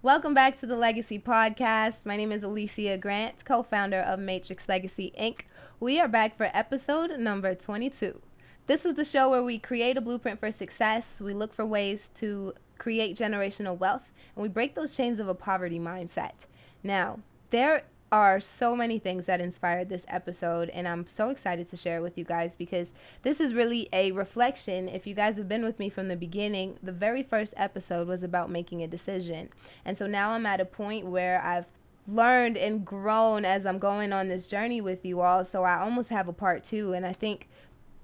Welcome back to the Legacy Podcast. My name is Olisya Grant, co-founder of Matrix Legacy, Inc. We are back for episode number 22. This is the show where we create a blueprint for success. We look for ways to create generational wealth, and we break those chains of a poverty mindset. Now, there are so many things that inspired this episode, and I'm so excited to share it with you guys because this is really a reflection. If you guys have been with me from the beginning, the very first episode was about making a decision. And so now I'm at a point where I've learned and grown as I'm going on this journey with you all. So I almost have a part two. And I think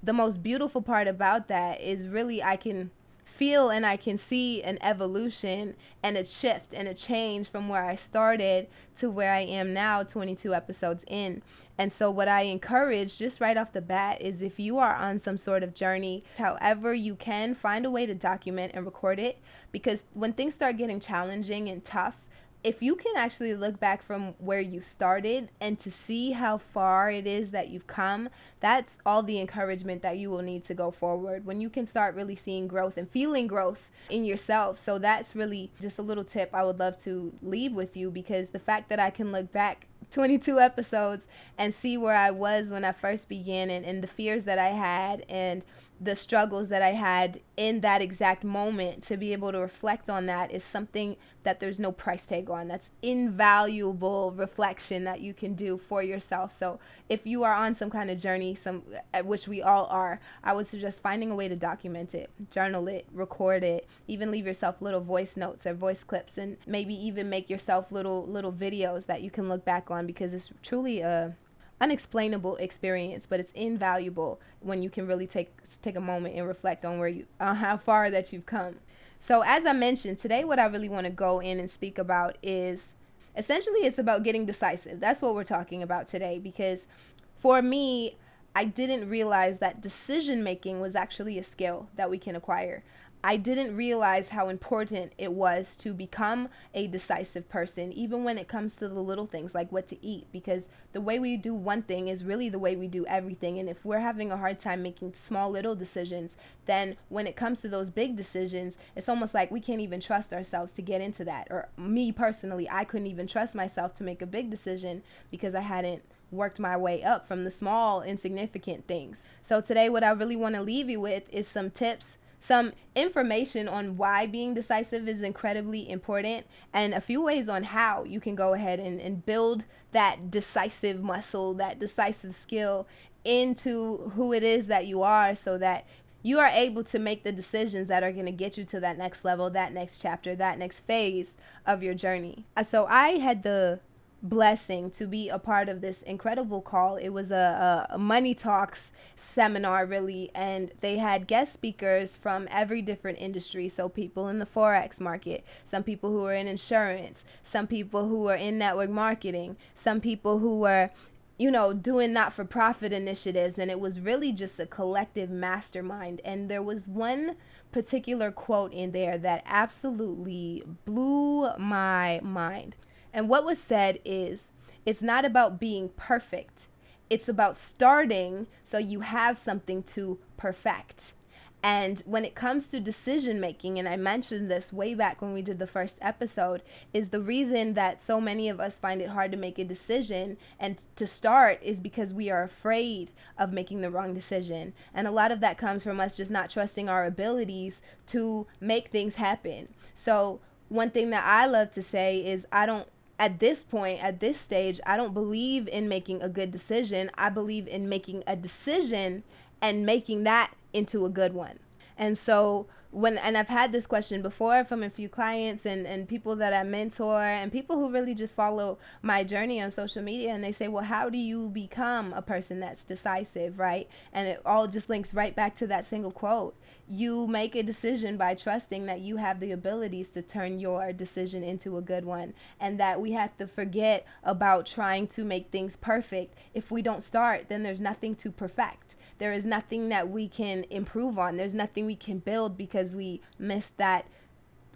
the most beautiful part about that is really I can feel and I can see an evolution and a shift and a change from where I started to where I am now, 22 episodes in. And so what I encourage just right off the bat is if you are on some sort of journey, however you can, find a way to document and record it, because when things start getting challenging and tough, if you can actually look back from where you started and to see how far it is that you've come, that's all the encouragement that you will need to go forward when you can start really seeing growth and feeling growth in yourself. So that's really just a little tip I would love to leave with you, because the fact that I can look back 22 episodes and see where I was when I first began and the fears that I had and the struggles that I had in that exact moment, to be able to reflect on that is something that there's no price tag on. That's invaluable reflection that you can do for yourself. So if you are on some kind of journey, which we all are, I would suggest finding a way to document it, journal it, record it, even leave yourself little voice notes or voice clips, and maybe even make yourself little videos that you can look back on, because it's truly a unexplainable experience, but it's invaluable when you can really take a moment and reflect on how far that you've come. So as I mentioned, today what I really want to go in and speak about is essentially it's about getting decisive. That's what we're talking about today, because for me, I didn't realize that decision making was actually a skill that we can acquire. I didn't realize how important it was to become a decisive person, even when it comes to the little things like what to eat, because the way we do one thing is really the way we do everything. And if we're having a hard time making small little decisions, then when it comes to those big decisions, it's almost like we can't even trust ourselves to get into that. Or me personally, I couldn't even trust myself to make a big decision because I hadn't worked my way up from the small, insignificant things. So today, what I really want to leave you with is some tips, some information on why being decisive is incredibly important, and a few ways on how you can go ahead and build that decisive muscle, that decisive skill into who it is that you are, so that you are able to make the decisions that are going to get you to that next level, that next chapter, that next phase of your journey. So I had the blessing to be a part of this incredible call. It was a Money Talks seminar, really, and they had guest speakers from every different industry. So people in the Forex market, some people who were in insurance, some people who were in network marketing, some people who were doing not-for-profit initiatives, and it was really just a collective mastermind. And there was one particular quote in there that absolutely blew my mind. And what was said is, it's not about being perfect. It's about starting so you have something to perfect. And when it comes to decision making, and I mentioned this way back when we did the first episode, is the reason that so many of us find it hard to make a decision and to start is because we are afraid of making the wrong decision. And a lot of that comes from us just not trusting our abilities to make things happen. So one thing that I love to say is at this stage, I don't believe in making a good decision. I believe in making a decision and making that into a good one. And so and I've had this question before from a few clients and people that I mentor and people who really just follow my journey on social media, and they say, well, how do you become a person that's decisive, right? And it all just links right back to that single quote. You make a decision by trusting that you have the abilities to turn your decision into a good one, and that we have to forget about trying to make things perfect. If we don't start, then there's nothing to perfect. There is nothing that we can improve on. There's nothing we can build because we missed that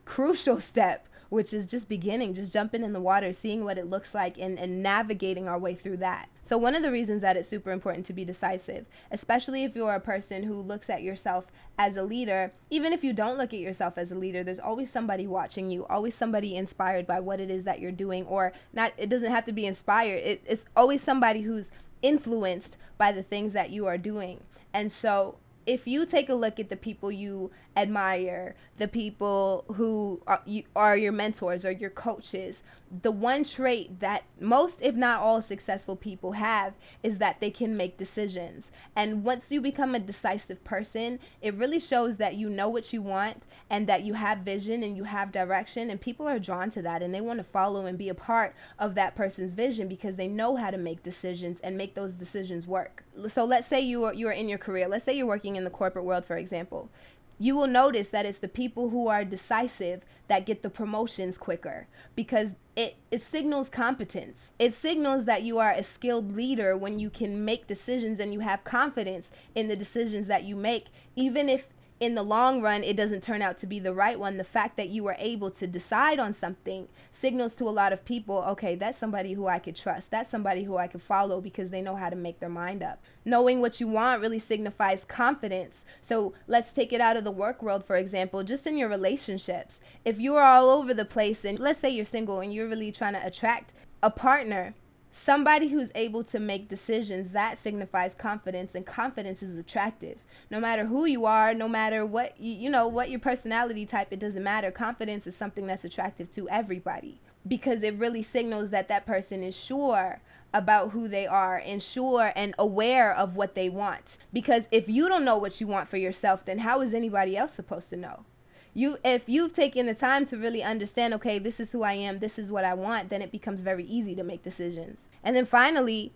crucial step, which is just beginning, just jumping in the water, seeing what it looks like and navigating our way through that. So one of the reasons that it's super important to be decisive, especially if you're a person who looks at yourself as a leader, even if you don't look at yourself as a leader, there's always somebody watching you, always somebody inspired by what it is that you're doing, or not, it doesn't have to be inspired. It's always somebody who's influenced by the things that you are doing. And so if you take a look at the people you admire, the people who are your mentors or your coaches, the one trait that most, if not all, successful people have is that they can make decisions. And once you become a decisive person, it really shows that you know what you want and that you have vision and you have direction, and people are drawn to that and they want to follow and be a part of that person's vision because they know how to make decisions and make those decisions work. So let's say you are in your career. Let's say you're working in the corporate world, for example. You will notice that it's the people who are decisive that get the promotions quicker because it signals competence. It signals that you are a skilled leader when you can make decisions and you have confidence in the decisions that you make, even if in the long run it doesn't turn out to be the right one. The fact that you were able to decide on something signals to a lot of people, okay, that's somebody who I could trust. That's somebody who I could follow because they know how to make their mind up. Knowing what you want really signifies confidence. So let's take it out of the work world, for example, just in your relationships. If you are all over the place and let's say you're single and you're really trying to attract a partner, somebody who's able to make decisions, that signifies confidence, and confidence is attractive. No matter who you are, no matter what, what your personality type, it doesn't matter. Confidence is something that's attractive to everybody because it really signals that that person is sure about who they are and sure and aware of what they want. Because if you don't know what you want for yourself, then how is anybody else supposed to know? If you've taken the time to really understand, okay, this is who I am, this is what I want, then it becomes very easy to make decisions. And then finally,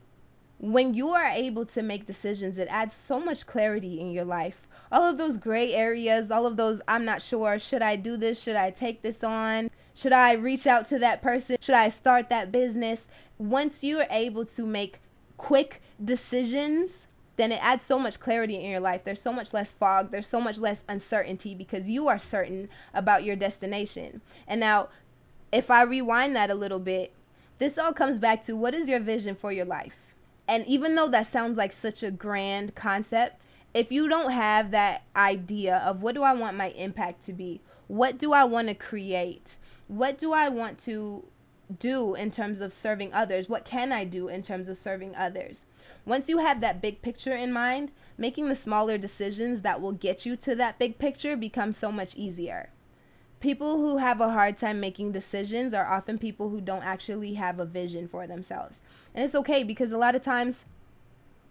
when you are able to make decisions, it adds so much clarity in your life. All of those gray areas, all of those, I'm not sure, should I do this? Should I take this on? Should I reach out to that person? Should I start that business? Once you are able to make quick decisions, then it adds so much clarity in your life. There's so much less fog. There's so much less uncertainty because you are certain about your destination. And now, if I rewind that a little bit, this all comes back to what is your vision for your life? And even though that sounds like such a grand concept, if you don't have that idea of what do I want my impact to be? What do I want to create? What do I want to do in terms of serving others? What can I do in terms of serving others? Once you have that big picture in mind, making the smaller decisions that will get you to that big picture becomes so much easier. People who have a hard time making decisions are often people who don't actually have a vision for themselves. And it's okay because a lot of times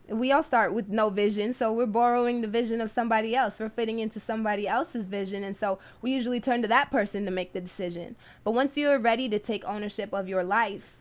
we all start with no vision, so we're borrowing the vision of somebody else. We're fitting into somebody else's vision, and so we usually turn to that person to make the decision. But once you're ready to take ownership of your life,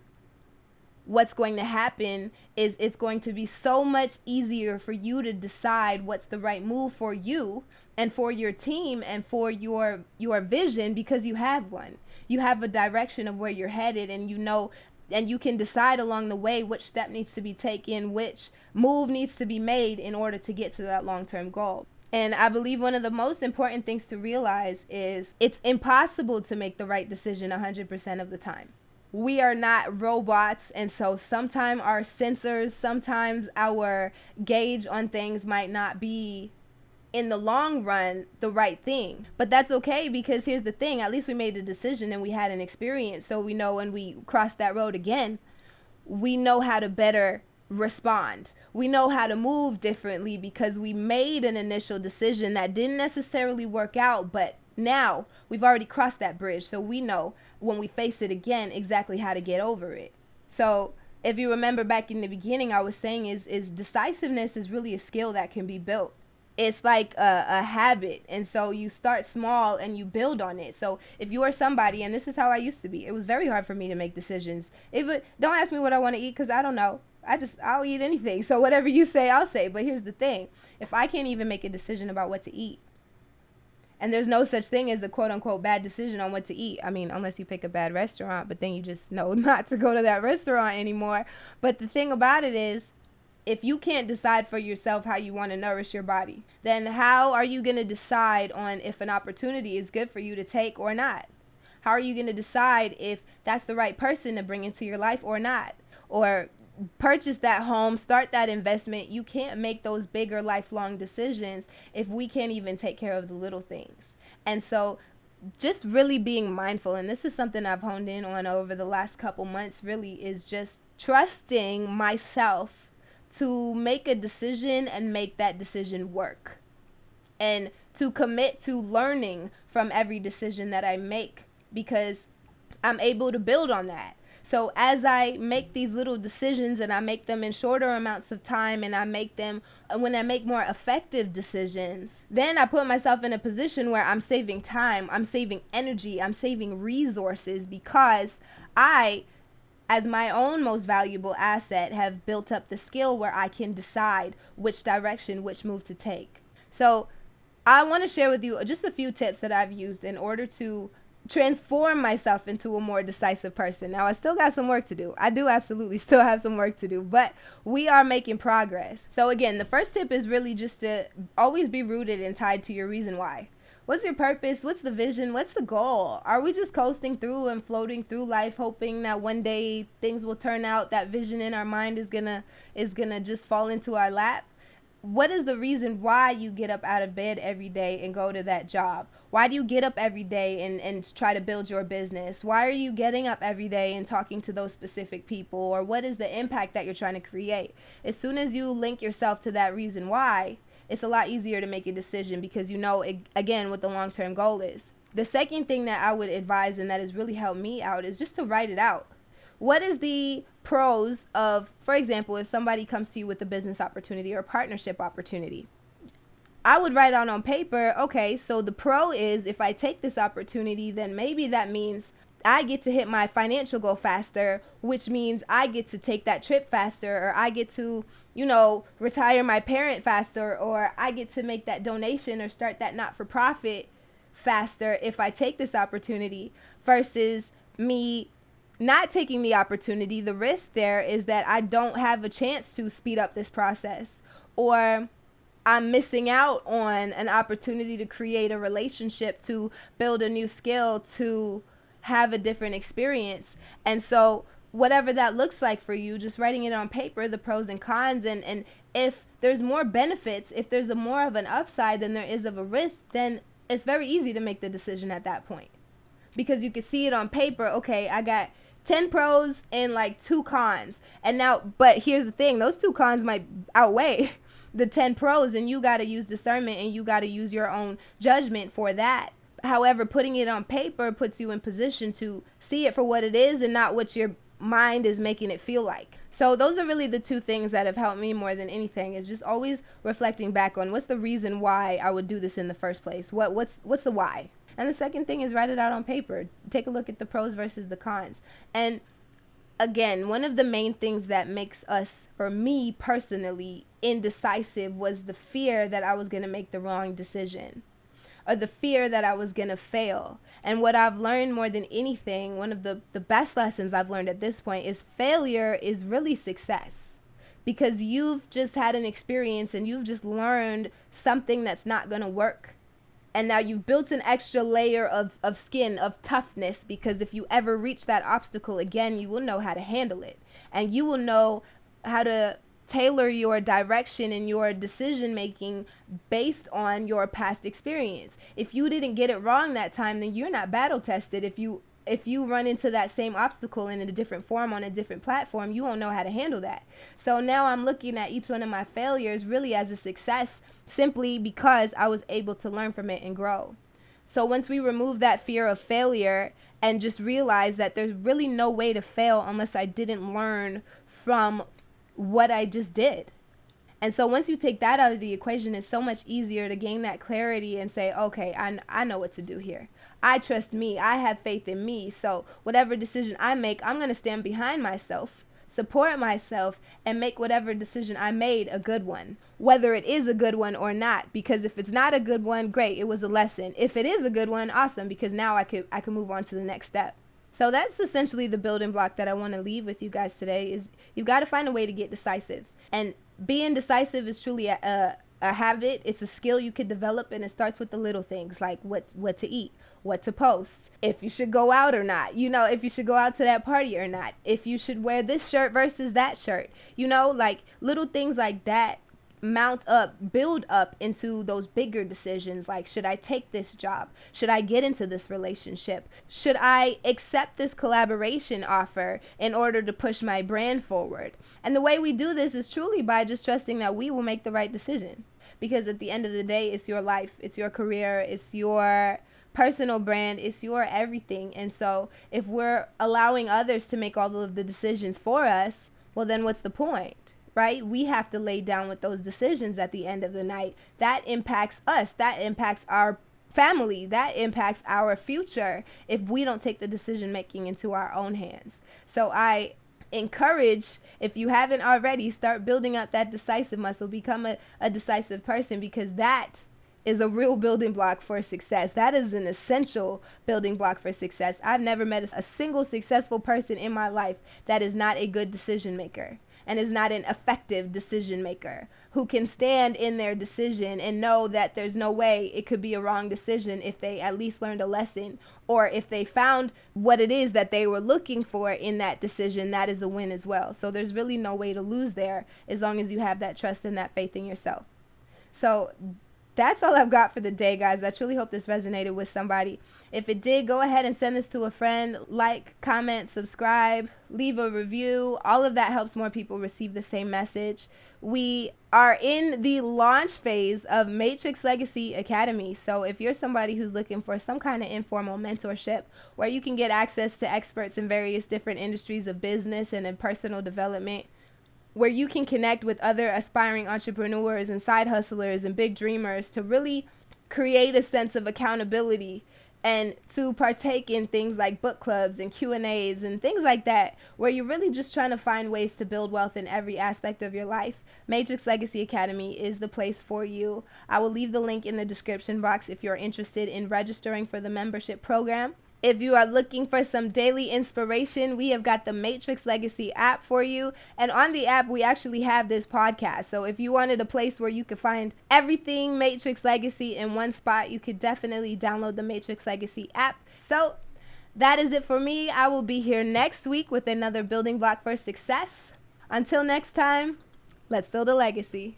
what's going to happen is it's going to be so much easier for you to decide what's the right move for you and for your team and for your vision because you have one. You have a direction of where you're headed, and you know, and you can decide along the way which step needs to be taken, which move needs to be made in order to get to that long-term goal. And I believe one of the most important things to realize is it's impossible to make the right decision 100% of the time. We are not robots, and so sometimes our sensors, sometimes our gauge on things might not be in the long run the right thing. But that's okay because here's the thing, at least we made the decision and we had an experience, so we know when we cross that road again, we know how to better respond. We know how to move differently because we made an initial decision that didn't necessarily work out, but now we've already crossed that bridge, so we know when we face it again exactly how to get over it. So if you remember back in the beginning, I was saying is decisiveness is really a skill that can be built. It's like a habit, and so you start small and you build on it. So if you are somebody, and this is how I used to be, it was very hard for me to make decisions. Don't ask me what I want to eat because I don't know. I'll eat anything. So whatever you say, I'll say. But here's the thing. If I can't even make a decision about what to eat, and there's no such thing as a quote-unquote bad decision on what to eat. I mean, unless you pick a bad restaurant, but then you just know not to go to that restaurant anymore. But the thing about it is, if you can't decide for yourself how you want to nourish your body, then how are you going to decide on if an opportunity is good for you to take or not? How are you going to decide if that's the right person to bring into your life or not? Or purchase that home, start that investment. You can't make those bigger lifelong decisions if we can't even take care of the little things. And so just really being mindful, and this is something I've honed in on over the last couple months, really is just trusting myself to make a decision and make that decision work, and to commit to learning from every decision that I make, because I'm able to build on that. So as I make these little decisions and I make them in shorter amounts of time, and I make them when I make more effective decisions, then I put myself in a position where I'm saving time, I'm saving energy, I'm saving resources, because I, as my own most valuable asset, have built up the skill where I can decide which direction, which move to take. So I want to share with you just a few tips that I've used in order to transform myself into a more decisive person. Now, I still got some work to do. I do absolutely still have some work to do, but we are making progress. So again, the first tip is really just to always be rooted and tied to your reason why. What's your purpose? What's the vision? What's the goal? Are we just coasting through and floating through life, hoping that one day things will turn out, that vision in our mind is gonna just fall into our lap? What is the reason why you get up out of bed every day and go to that job? Why do you get up every day and try to build your business? Why are you getting up every day and talking to those specific people? Or what is the impact that you're trying to create? As soon as you link yourself to that reason why, it's a lot easier to make a decision, because you know, again, what the long-term goal is. The second thing that I would advise, and that has really helped me out, is just to write it out. What is the pros of, for example, if somebody comes to you with a business opportunity or a partnership opportunity? I would write out on paper, okay, so the pro is, if I take this opportunity, then maybe that means I get to hit my financial goal faster, which means I get to take that trip faster, or I get to, retire my parent faster, or I get to make that donation or start that not-for-profit faster if I take this opportunity, versus me not taking the opportunity. The risk there is that I don't have a chance to speed up this process, or I'm missing out on an opportunity to create a relationship, to build a new skill, to have a different experience. And so whatever that looks like for you, just writing it on paper, the pros and cons, and if there's more benefits, if there's more of an upside than there is of a risk, then it's very easy to make the decision at that point, because you can see it on paper. Okay, I got 10 pros and like 2 cons. And now, but here's the thing, those 2 cons might outweigh the 10 pros, and you got to use discernment, and you got to use your own judgment for that. However, putting it on paper puts you in position to see it for what it is and not what your mind is making it feel like. So those are really the 2 things that have helped me more than anything, is just always reflecting back on what's the reason why I would do this in the first place. What's the why? And the second thing is write it out on paper. Take a look at the pros versus the cons. And again, one of the main things that makes us, or me personally, indecisive was the fear that I was going to make the wrong decision, or the fear that I was going to fail. And what I've learned more than anything, one of the best lessons I've learned at this point, is failure is really success, because you've just had an experience and you've just learned something that's not going to work. And now you've built an extra layer of skin, of toughness, because if you ever reach that obstacle again, you will know how to handle it. And you will know how to tailor your direction and your decision making based on your past experience. If you didn't get it wrong that time, then you're not battle tested. If you run into that same obstacle in a different form on a different platform, you won't know how to handle that. So now I'm looking at each one of my failures really as a success, simply because I was able to learn from it and grow. So once we remove that fear of failure and just realize that there's really no way to fail unless I didn't learn from what I just did. And so once you take that out of the equation, it's so much easier to gain that clarity and say, okay, I know what to do here. I trust me. I have faith in me. So whatever decision I make, I'm going to stand behind myself, support myself, and make whatever decision I made a good one, whether it is a good one or not. Because if it's not a good one, great, it was a lesson. If it is a good one, awesome, because now I can move on to the next step. So that's essentially the building block that I want to leave with you guys today, is you've got to find a way to get decisive. And being decisive is truly a habit, it's a skill you could develop, and it starts with the little things like what to eat, what to post, if you should go out or not, if you should go out to that party or not, if you should wear this shirt versus that shirt, like little things like that mount up, build up into those bigger decisions. Like, should I take this job? Should I get into this relationship? Should I accept this collaboration offer in order to push my brand forward? And the way we do this is truly by just trusting that we will make the right decision. Because at the end of the day, it's your life, it's your career, it's your personal brand, it's your everything. And so if we're allowing others to make all of the decisions for us, well, then what's the point? Right? We have to lay down with those decisions at the end of the night. That impacts us. That impacts our family. That impacts our future if we don't take the decision making into our own hands. So I encourage, if you haven't already, start building up that decisive muscle. Become a decisive person, because that is a real building block for success. That is an essential building block for success. I've never met a single successful person in my life that is not a good decision maker and is not an effective decision maker, who can stand in their decision and know that there's no way it could be a wrong decision if they at least learned a lesson, or if they found what it is that they were looking for in that decision. That is a win as well. So there's really no way to lose there as long as you have that trust and that faith in yourself. So that's all I've got for the day, guys. I truly hope this resonated with somebody. If it did, go ahead and send this to a friend. Like, comment, subscribe, leave a review. All of that helps more people receive the same message. We are in the launch phase of Matrix Legacy Academy. So if you're somebody who's looking for some kind of informal mentorship where you can get access to experts in various different industries of business and in personal development, where you can connect with other aspiring entrepreneurs and side hustlers and big dreamers to really create a sense of accountability, and to partake in things like book clubs and Q&As and things like that, where you're really just trying to find ways to build wealth in every aspect of your life, Matrix Legacy Academy is the place for you. I will leave the link in the description box if you're interested in registering for the membership program. If you are looking for some daily inspiration, we have got the Matrix Legacy app for you. And on the app, we actually have this podcast. So if you wanted a place where you could find everything Matrix Legacy in one spot, you could definitely download the Matrix Legacy app. So that is it for me. I will be here next week with another building block for success. Until next time, let's build a legacy.